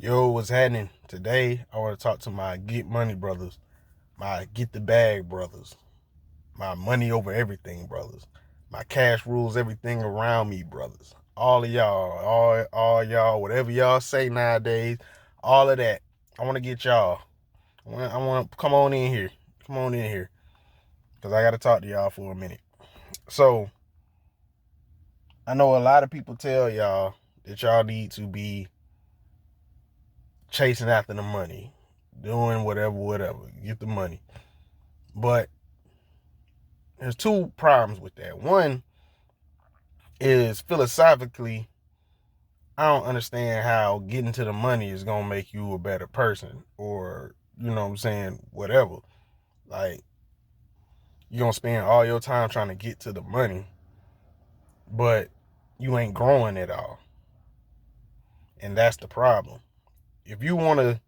Yo, what's happening? Today, I want to talk to my get money brothers, my get the bag brothers, my money over everything brothers, my cash rules everything around me brothers. All of y'all, all y'all, whatever y'all say nowadays, all of that. I want to get y'all. I want to come on in here. Come on in here. Because I got to talk to y'all for a minute. So, I know a lot of people tell y'all that y'all need to be chasing after the money, doing whatever, get the money. But there's two problems with that. One is philosophically, I don't understand how getting to the money is gonna make you a better person, or you know what I'm saying, whatever. Like you're gonna spend all your time trying to get to the money, but you ain't growing at all. And that's the problem. If you wanna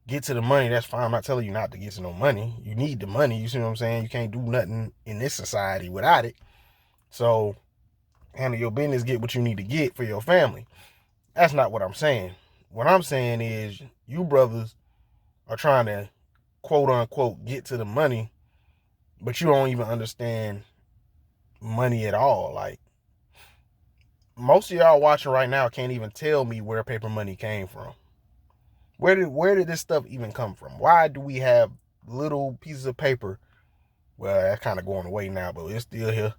get to the money, that's fine. I'm not telling you not to get to no money. You need the money, you see what I'm saying? You can't do nothing in this society without it. So handle your business, get what you need to get for your family. That's not what I'm saying. What I'm saying is you brothers are trying to quote unquote get to the money, but you don't even understand money at all. Like most of y'all watching right now can't even tell me where paper money came from. Where did this stuff even come from? Why do we have little pieces of paper? Well, that's kind of going away now, but it's still here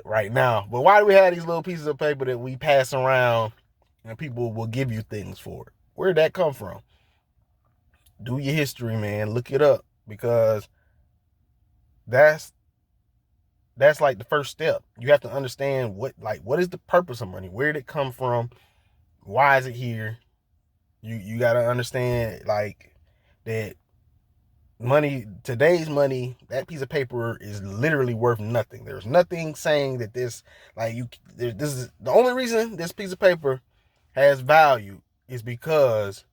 right now. But why do we have these little pieces of paper that we pass around and people will give you things for it? Where did that come from? Do your history, man. Look it up because that's that's like the first step. You have to understand what is the purpose of money? Where did it come from? Why is it here? You got to understand like that today's money, that piece of paper is literally worth nothing. There's nothing saying that this like you this is the only reason this piece of paper has value is because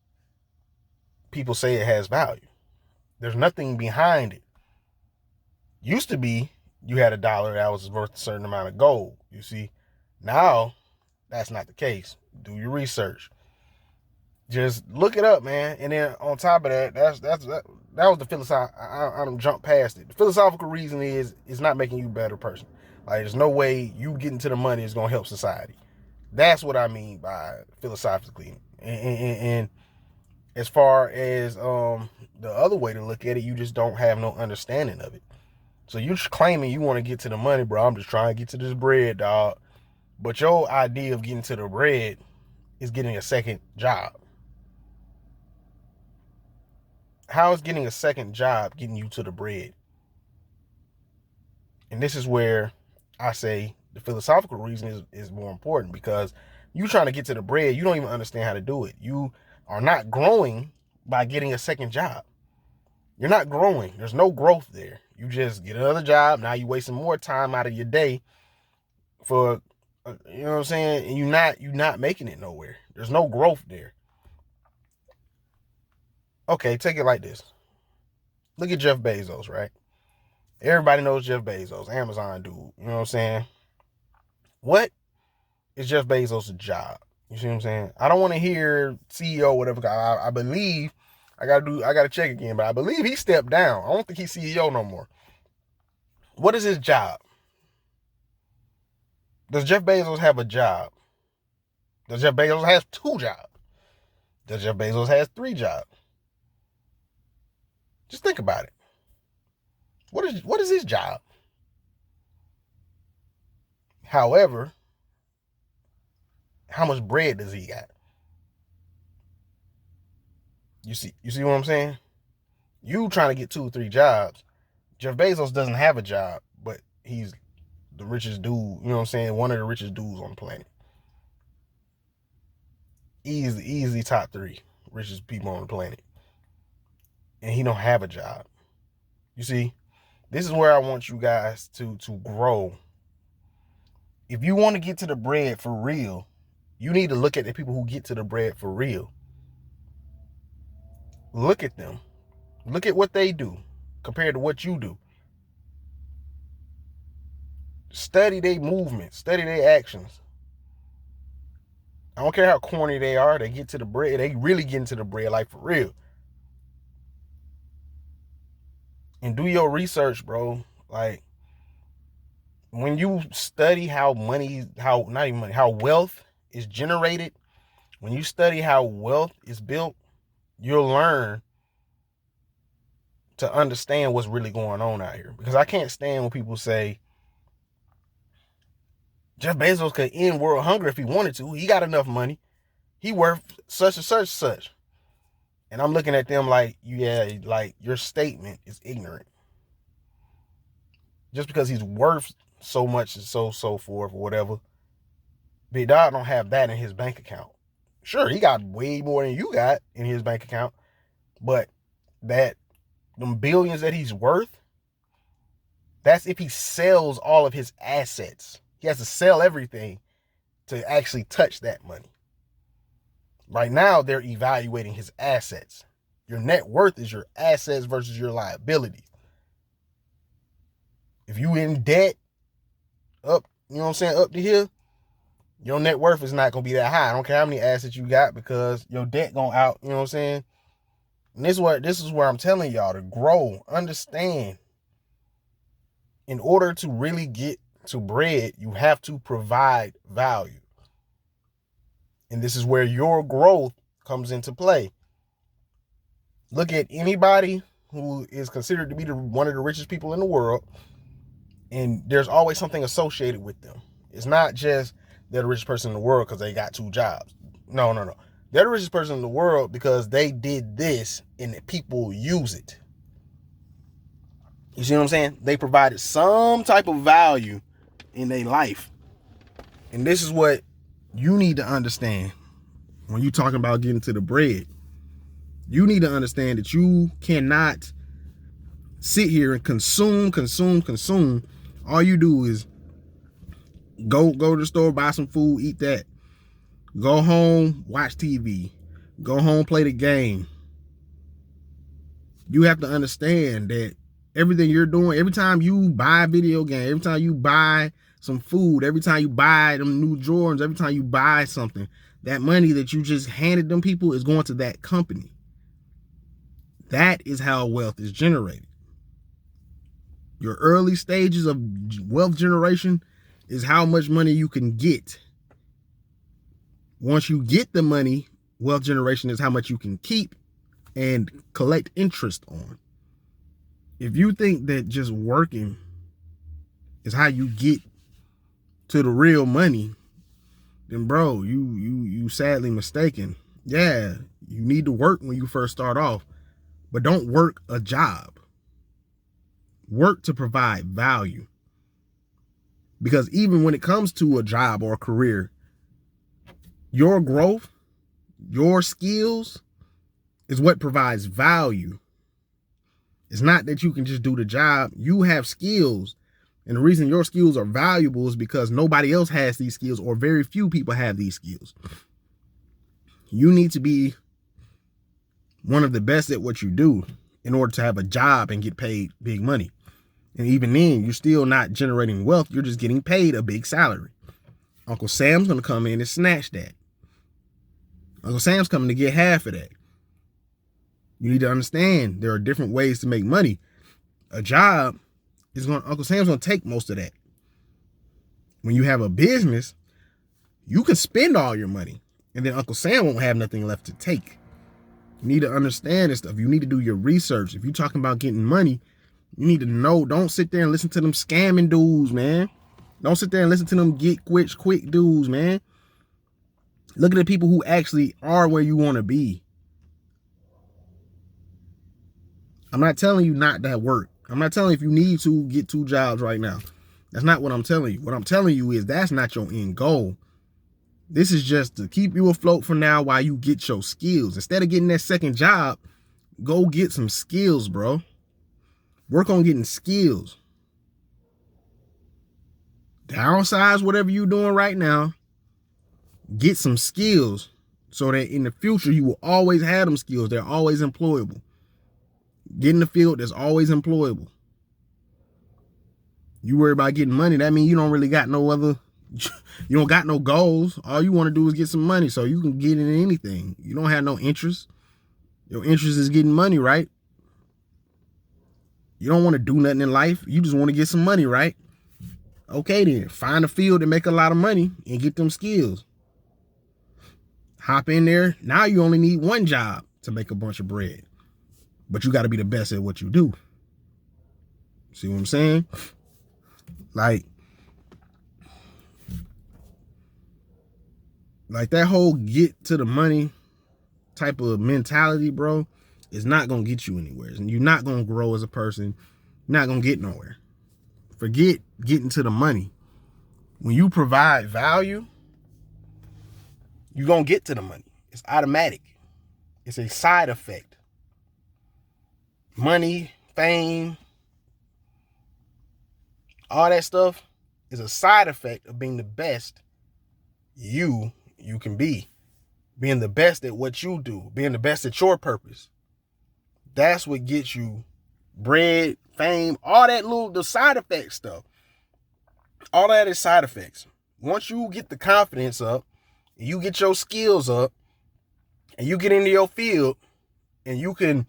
people say it has value. There's nothing behind it. Used to be you had a dollar that was worth a certain amount of gold. You see, now that's not the case. Do your research. Just look it up, man. And then on top of that, that was the philosophical. I don't jump past it. The philosophical reason is it's not making you a better person. Like there's no way you getting to the money is gonna help society. That's what I mean by philosophically. And as far as the other way to look at it, you just don't have no understanding of it. So you're claiming you want to get to the money, bro. I'm just trying to get to this bread, dog. But your idea of getting to the bread is getting a second job. How is getting a second job getting you to the bread? And this is where I say the philosophical reason is more important because you trying to get to the bread, you don't even understand how to do it. You are not growing by getting a second job. You're not growing. There's no growth there. You just get another job. Now you're wasting more time out of your day for you know what I'm saying, and you're not making it nowhere. There's no growth there. Okay, take it like this. Look at Jeff Bezos, right? Everybody knows Jeff Bezos, Amazon dude. You know what I'm saying? What is Jeff Bezos' job? You see what I'm saying? I don't want to hear CEO whatever. I believe I gotta check again, but I believe he stepped down. I don't think he's CEO no more. What is his job? Does Jeff Bezos have a job? Does Jeff Bezos have two jobs? Does Jeff Bezos has three jobs? Just think about it. What is his job? However, how much bread does he got? You see what I'm saying? You trying to get two or three jobs. Jeff Bezos doesn't have a job, but he's the richest dude, you know what I'm saying? One of the richest dudes on the planet. Easily top three richest people on the planet. And he don't have a job. You see, this is where I want you guys to grow. If you want to get to the bread for real, you need to look at the people who get to the bread for real. Look at them. Look at what they do compared to what you do. Study their movements, study their actions. I don't care how corny they are. They get to the bread. They really get into the bread, like for real. And do your research, bro. Like, when you study how not even money, how wealth is generated, when you study how wealth is built, you'll learn to understand what's really going on out here. Because I can't stand when people say Jeff Bezos could end world hunger if he wanted to. He got enough money. He worth such and such, such. And I'm looking at them like, yeah, like your statement is ignorant. Just because he's worth so much and so forth or whatever, Big Dog don't have that in his bank account. Sure, he got way more than you got in his bank account, but them billions that he's worth, that's if he sells all of his assets. He has to sell everything to actually touch that money. Right now, they're evaluating his assets. Your net worth is your assets versus your liabilities. If you in debt, up, you know what I'm saying, up to here, your net worth is not going to be that high. I don't care how many assets you got because your debt going out, you know what I'm saying? And this is where I'm telling y'all to grow, understand. In order to really get to bread, you have to provide value. And this is where your growth comes into play. Look at anybody who is considered to be one of the richest people in the world, and there's always something associated with them. It's not just they're the richest person in the world because they got 2 jobs. No. They're the richest person in the world because they did this and people use it. You see what I'm saying? They provided some type of value in their life. And this is what you need to understand when you're talking about getting to the bread. You need to understand that you cannot sit here and consume. All you do is go to the store, buy some food, eat that. Go home, watch TV. Go home, play the game. You have to understand that everything you're doing, every time you buy a video game, every time you buy some food, every time you buy them new Jordans, every time you buy something, that money that you just handed them people is going to that company. That is how wealth is generated. Your early stages of wealth generation is how much money you can get. Once you get the money, wealth generation is how much you can keep and collect interest on. If you think that just working is how you get to the real money, then bro, you sadly mistaken. Yeah, you need to work when you first start off, but don't work a job. Work to provide value. Because even when it comes to a job or a career, your growth, your skills is what provides value. It's not that you can just do the job. You have skills. And the reason your skills are valuable is because nobody else has these skills, or very few people have these skills. You need to be one of the best at what you do in order to have a job and get paid big money. And even then, you're still not generating wealth. You're just getting paid a big salary. Uncle Sam's going to come in and snatch that. Uncle Sam's coming to get half of that. You need to understand there are different ways to make money. A job Uncle Sam's going to take most of that. When you have a business, you can spend all your money and then Uncle Sam won't have nothing left to take. You need to understand this stuff. You need to do your research. If you're talking about getting money, you need to know. Don't sit there and listen to them scamming dudes, man. Don't sit there and listen to them get quick dudes, man. Look at the people who actually are where you want to be. I'm not telling you not to work. I'm not telling you if you need to get 2 jobs right now. That's not what I'm telling you. What I'm telling you is that's not your end goal. This is just to keep you afloat for now while you get your skills. Instead of getting that second job, go get some skills, bro. Work on getting skills. Downsize whatever you're doing right now. Get some skills so that in the future you will always have them skills. They're always employable. Get in the field that's always employable. You worry about getting money, that means you don't really got no other You don't got no goals. All you want to do is get some money so you can get into anything. You don't have no interest. Your interest is getting money, right? You don't want to do nothing in life. You just want to get some money, right? Okay, then find a field and make a lot of money and get them skills. Hop in there. Now you only need one job to make a bunch of bread, but you got to be the best at what you do. See what I'm saying? Like that whole get to the money type of mentality, bro, is not going to get you anywhere. And you're not going to grow as a person. You're not going to get nowhere. Forget getting to the money. When you provide value, you're going to get to the money. It's automatic. It's a side effect. Money, fame, all that stuff is a side effect of being the best you can be. Being the best at what you do. Being the best at your purpose. That's what gets you bread, fame, all that the side effect stuff. All that is side effects. Once you get the confidence up, and you get your skills up, and you get into your field, and you can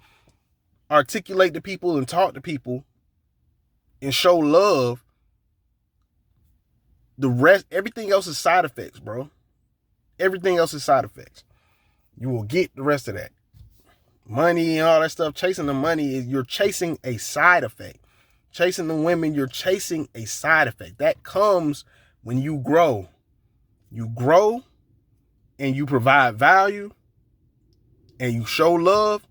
articulate to people and talk to people and show love, the rest, everything else is side effects, bro. Everything else is side effects. You will get the rest of that. Money and all that stuff, chasing the money, you're chasing a side effect. Chasing the women, you're chasing a side effect. That comes when you grow. You grow and you provide value and you show love.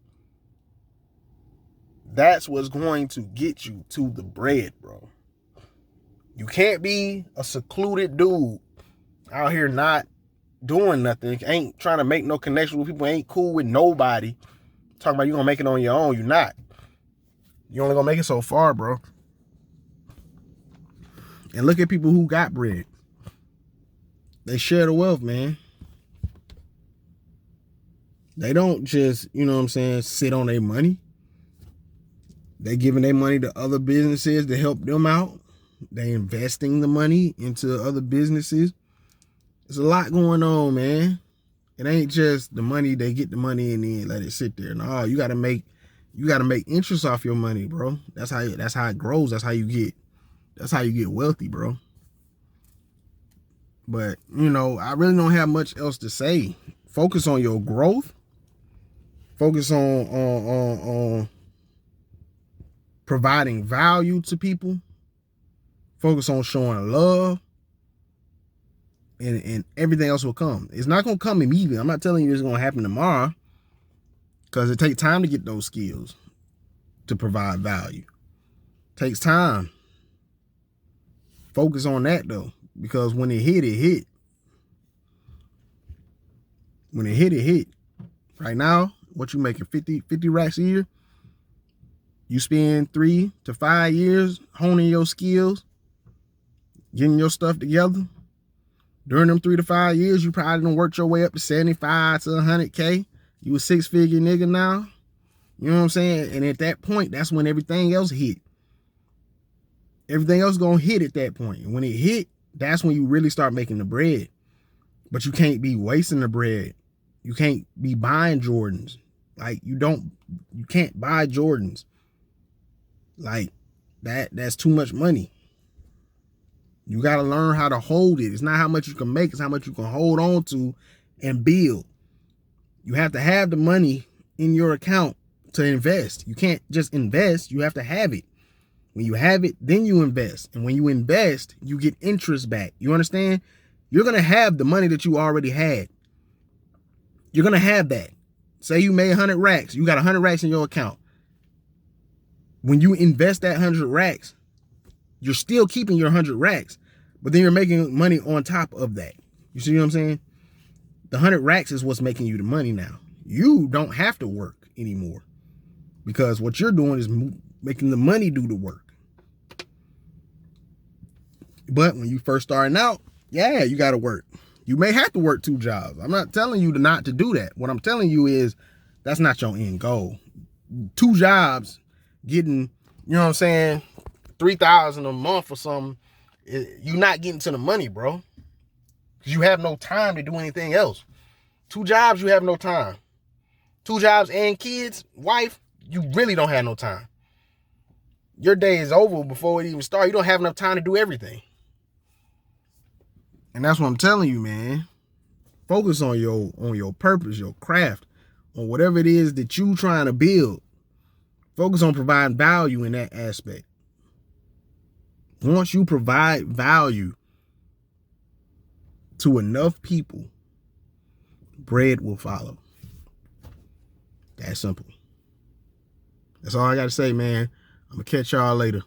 That's what's going to get you to the bread, bro. You can't be a secluded dude out here not doing nothing, ain't trying to make no connection with people, ain't cool with nobody. Talking about you gonna make it on your own. You're not. You only gonna make it so far, bro. And look at people who got bread. They share the wealth, man. They don't just, you know what I'm saying, sit on their money. They giving their money to other businesses to help them out. They investing the money into other businesses. There's a lot going on, man. It ain't just the money. They get the money and then let it sit there. No, you gotta make interest off your money, bro. That's how it grows. That's how you get wealthy, bro. But you know, I really don't have much else to say. Focus on your growth. Focus on providing value to people. Focus on showing love. And everything else will come. It's not going to come immediately. I'm not telling you it's going to happen tomorrow, because it takes time to get those skills to provide value. It takes time. Focus on that, though, because when it hit, it hit. When it hit. Right now, what you making, 50 racks a year? You spend 3 to 5 years honing your skills, getting your stuff together. During them 3 to 5 years, you probably done worked your way up to 75 to 100K. You a 6-figure nigga now. You know what I'm saying? And at that point, that's when everything else hit. Everything else gonna hit at that point. And when it hit, that's when you really start making the bread. But you can't be wasting the bread. You can't be buying Jordans. Like, you can't buy Jordans. Like, that's too much money. You got to learn how to hold it. It's not how much you can make, it's how much you can hold on to and build. You have to have the money in your account to invest. You can't just invest, you have to have it. When you have it, then you invest. And when you invest, you get interest back. You understand? You're going to have the money that you already had. You're going to have that. Say you made 100 racks. You got 100 racks in your account. When you invest that 100 racks, you're still keeping your 100 racks, but then you're making money on top of that. You see what I'm saying? The 100 racks is what's making you the money now. You don't have to work anymore, because what you're doing is making the money do the work. But when you first starting out, yeah, you got to work. You may have to work 2 jobs. I'm not telling you not to do that. What I'm telling you is that's not your end goal. 2 jobs, getting, you know what I'm saying, $3,000 a month or something, you're not getting to the money, bro. because you have no time to do anything else. 2 jobs, you have no time. 2 jobs and kids, wife, you really don't have no time. Your day is over before it even starts. You don't have enough time to do everything. And that's what I'm telling you, man. Focus on your purpose, your craft, on whatever it is that you trying to build. Focus on providing value in that aspect. Once you provide value to enough people, bread will follow. That simple. That's all I got to say, man. I'm going to catch y'all later.